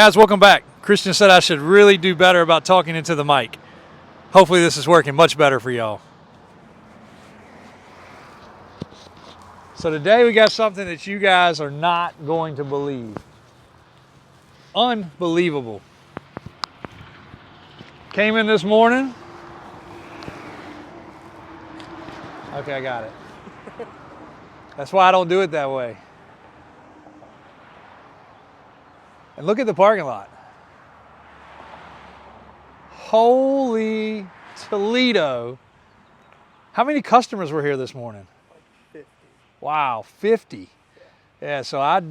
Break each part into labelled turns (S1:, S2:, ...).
S1: Guys, welcome back. Christian said I should really do better about talking into the mic. Hopefully this is working much better for y'all. So today we got something that you guys are not going to believe. Unbelievable. Came in this morning. Okay, I got it. That's why I don't do it that way. And look at the parking lot. Holy Toledo. How many customers were here this morning?
S2: Like 50.
S1: Wow, 50. Yeah, so I,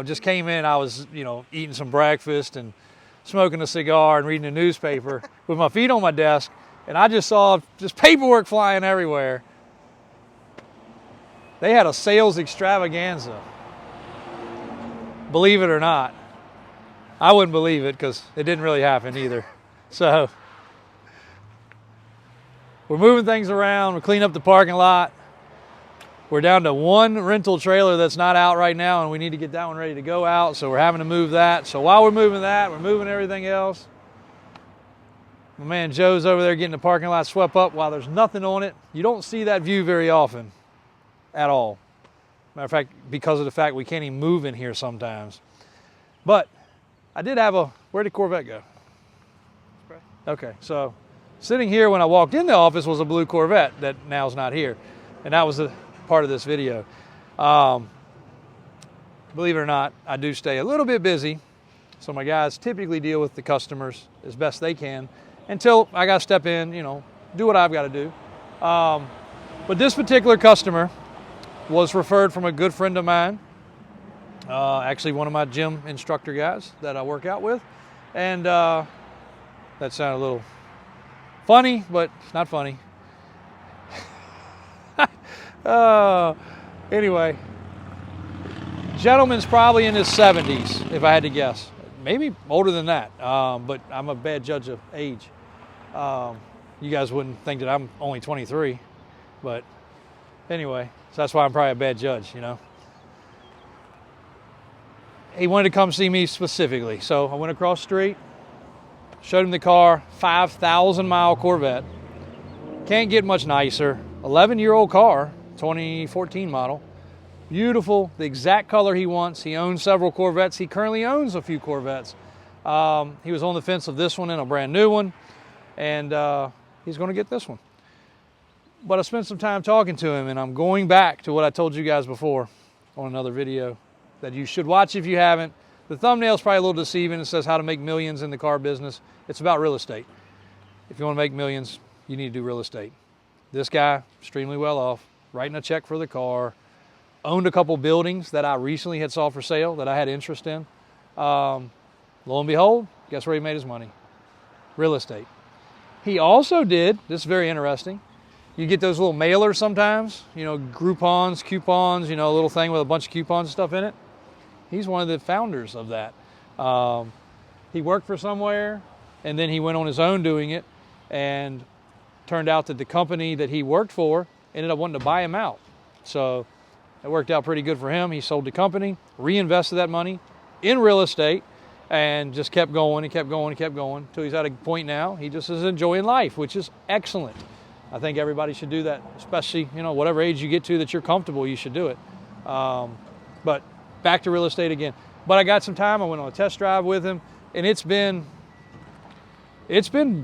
S1: just came in. I was, eating some breakfast and smoking a cigar and reading a newspaper with my feet on my desk. And I just saw just paperwork flying everywhere. They had a sales extravaganza. Believe it or not. I wouldn't believe it because it didn't really happen either. So we're moving things around. We're cleaning up the parking lot. We're down to one rental trailer that's not out right now, and we need to get that one ready to go out. So we're having to move that. So while we're moving that, we're moving everything else. My man Joe's over there getting the parking lot swept up while there's nothing on it. You don't see that view very often at all. Matter of fact, because of the fact we can't even move in here sometimes. But I did have where did Corvette go? Okay, so sitting here when I walked in the office was a blue Corvette that now's not here. And that was a part of this video. Believe it or not, I do stay a little bit busy. So my guys typically deal with the customers as best they can until I got to step in, do what I've got to do. But this particular customer was referred from a good friend of mine. Actually one of my gym instructor guys that I work out with. And that sounded a little funny, but it's not funny. Anyway, gentleman's probably in his 70s, if I had to guess. Maybe older than that, but I'm a bad judge of age. You guys wouldn't think that I'm only 23, but anyway, so that's why I'm probably a bad judge, He wanted to come see me specifically. So I went across the street, showed him the car, 5,000-mile Corvette. Can't get much nicer. 11-year-old car, 2014 model. Beautiful, the exact color he wants. He owns several Corvettes. He currently owns a few Corvettes. He was on the fence of this one and a brand new one. And he's going to get this one. But I spent some time talking to him, and I'm going back to what I told you guys before on another video that you should watch if you haven't. The thumbnail's probably a little deceiving. It says how to make millions in the car business. It's about real estate. If you want to make millions, you need to do real estate. This guy, extremely well off, writing a check for the car, owned a couple buildings that I recently had saw for sale that I had interest in. Lo and behold, guess where he made his money? Real estate. He also did, this is very interesting, you get those little mailers sometimes, Groupons, coupons, a little thing with a bunch of coupons and stuff in it. He's one of the founders of that. He worked for somewhere, and then he went on his own doing it, and turned out that the company that he worked for ended up wanting to buy him out. So it worked out pretty good for him. He sold the company, reinvested that money in real estate, and just kept going and kept going and kept going until he's at a point now he just is enjoying life, which is excellent. I think everybody should do that, especially, whatever age you get to that you're comfortable, you should do it. But back to real estate again. But I got some time. I went on a test drive with him, and it's been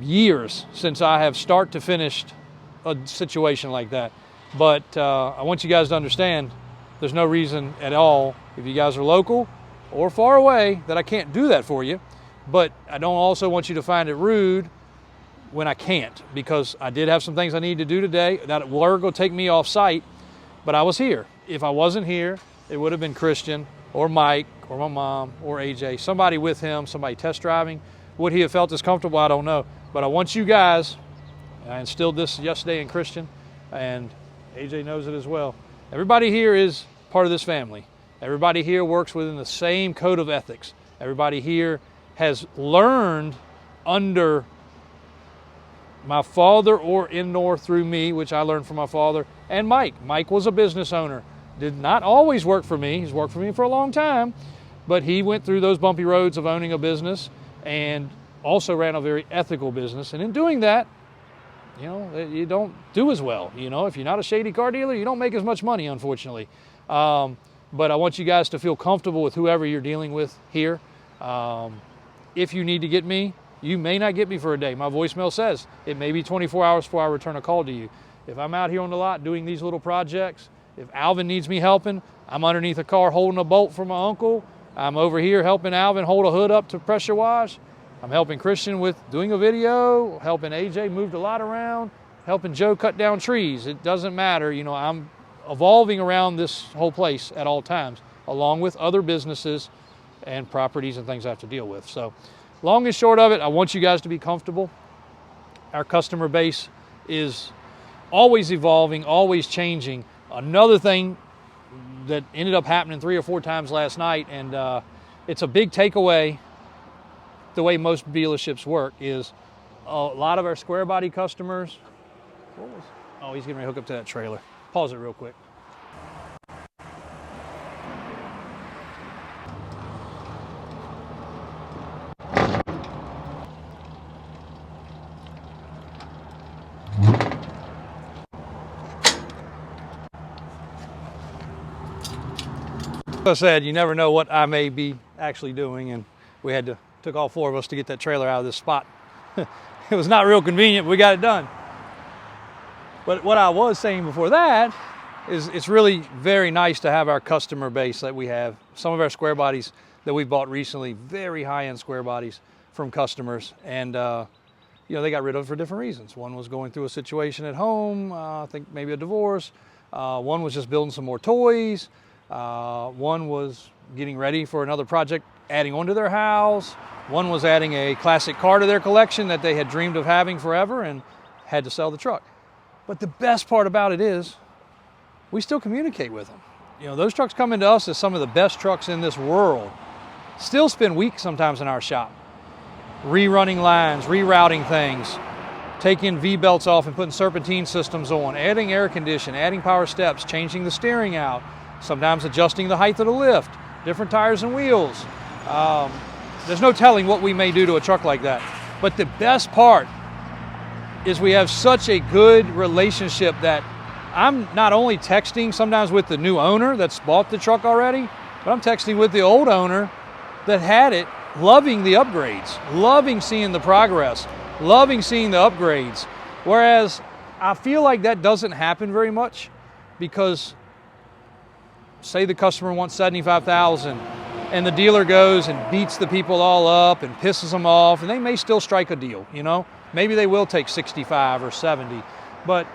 S1: years since I have start to finished a situation like that. But I want you guys to understand there's no reason at all, if you guys are local or far away, that I can't do that for you. But I don't also want you to find it rude when I can't, because I did have some things I need to do today that were going to take me off site, but I was here. If I wasn't here, it would have been Christian or Mike or my mom or AJ, somebody with him, somebody test driving. Would he have felt as comfortable? I don't know. But I want you guys, I instilled this yesterday in Christian, and AJ knows it as well. Everybody here is part of this family. Everybody here works within the same code of ethics. Everybody here has learned under my father or in-law through me, which I learned from my father, and Mike. Mike was a business owner. Did not always work for me. He's worked for me for a long time, but he went through those bumpy roads of owning a business and also ran a very ethical business. And in doing that, you know, you don't do as well. You know, if you're not a shady car dealer, you don't make as much money, unfortunately. But I want you guys to feel comfortable with whoever you're dealing with here. If you need to get me, you may not get me for a day. My voicemail says it may be 24 hours before I return a call to you. If I'm out here on the lot doing these little projects, if Alvin needs me helping, I'm underneath a car holding a bolt for my uncle. I'm over here helping Alvin hold a hood up to pressure wash. I'm helping Christian with doing a video, helping AJ move the lot around, helping Joe cut down trees. It doesn't matter. You know, I'm evolving around this whole place at all times, along with other businesses and properties and things I have to deal with. So long and short of it, I want you guys to be comfortable. Our customer base is always evolving, always changing. Another thing that ended up happening 3 or 4 times last night, and it's a big takeaway, the way most dealerships work, is a lot of our square body customers, oh, he's getting ready to hook up to that trailer. Pause it real quick. Like I said, you never know what I may be actually doing, and we took all 4 of us to get that trailer out of this spot. It was not real convenient, but we got it done. But what I was saying before that is it's really very nice to have our customer base that we have. Some of our square bodies that we bought recently, very high-end square bodies from customers, and you know, they got rid of it for different reasons. One was going through a situation at home, I think maybe a divorce. One was just building some more toys. One was getting ready for another project, adding onto their house. One was adding a classic car to their collection that they had dreamed of having forever and had to sell the truck. But the best part about it is we still communicate with them. You know, those trucks come into us as some of the best trucks in this world. Still spend weeks sometimes in our shop, rerunning lines, rerouting things, taking V-belts off and putting serpentine systems on, adding air conditioning, adding power steps, changing the steering out, sometimes adjusting the height of the lift, different tires and wheels. There's no telling what we may do to a truck like that. But the best part is we have such a good relationship that I'm not only texting sometimes with the new owner that's bought the truck already, but I'm texting with the old owner that had it, loving the upgrades, loving seeing the progress, loving seeing the upgrades. Whereas I feel like that doesn't happen very much, because say the customer wants $75,000 and the dealer goes and beats the people all up and pisses them off, and they may still strike a deal, you know? Maybe they will take 65 or 70, but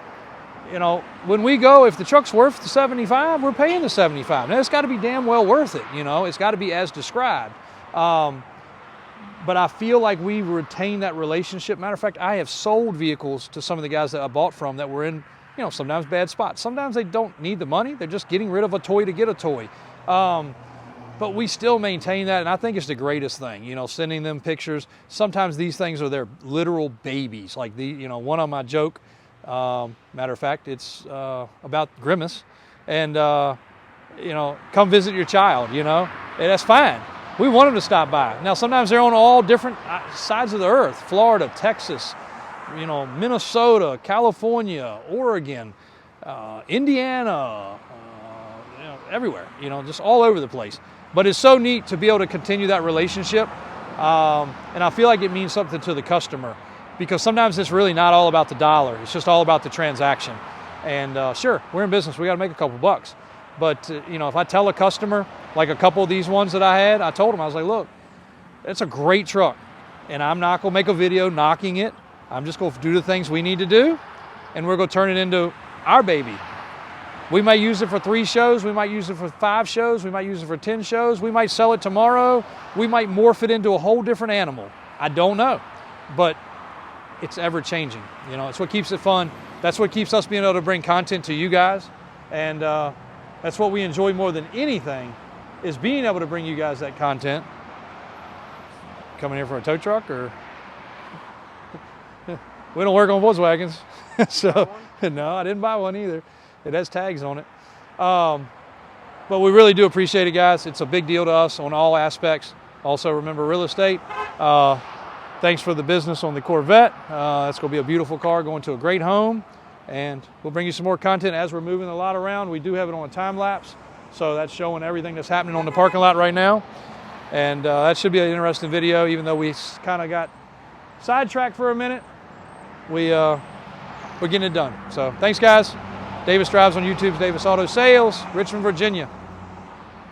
S1: you know, when we go, if the truck's worth the 75, we're paying the 75. Now, it's got to be damn well worth it, you know? It's got to be as described. But I feel like we retain that relationship. Matter of fact, I have sold vehicles to some of the guys that I bought from that were in, you know, sometimes bad spots. Sometimes they don't need the money. They're just getting rid of a toy to get a toy. But we still maintain that, and I think it's the greatest thing, you know, sending them pictures. Sometimes these things are their literal babies. Like you know, one of my joke, matter of fact, it's about Grimace, and you know, come visit your child, you know, and that's fine. We want them to stop by. Now, sometimes they're on all different sides of the earth: Florida, Texas, you know, Minnesota, California, Oregon, Indiana, you know, everywhere, you know, just all over the place. But it's so neat to be able to continue that relationship, and I feel like it means something to the customer, because sometimes it's really not all about the dollar. It's just all about the transaction. And sure, we're in business. We got to make a couple bucks. But you know, if I tell a customer, like a couple of these ones that I had, I told them, I was like, look, it's a great truck, and I'm not going to make a video knocking it. I'm just going to do the things we need to do, and we're going to turn it into our baby. We might use it for 3 shows. We might use it for 5 shows. We might use it for 10 shows. We might sell it tomorrow. We might morph it into a whole different animal. I don't know, but it's ever changing. You know, it's what keeps it fun. That's what keeps us being able to bring content to you guys. And that's what we enjoy more than anything, is being able to bring you guys that content. Coming here for a tow truck, or we don't work on Volkswagens. So no, I didn't buy one either. It has tags on it. But we really do appreciate it, guys. It's a big deal to us on all aspects. Also, remember real estate. Thanks for the business on the Corvette. That's going to be a beautiful car going to a great home. And we'll bring you some more content as we're moving the lot around. We do have it on a time lapse. So that's showing everything that's happening on the parking lot right now. And that should be an interesting video, even though we kind of got sidetracked for a minute. We're getting it done. So thanks, guys. Davis Drives on YouTube's Davis Auto Sales, Richmond, Virginia.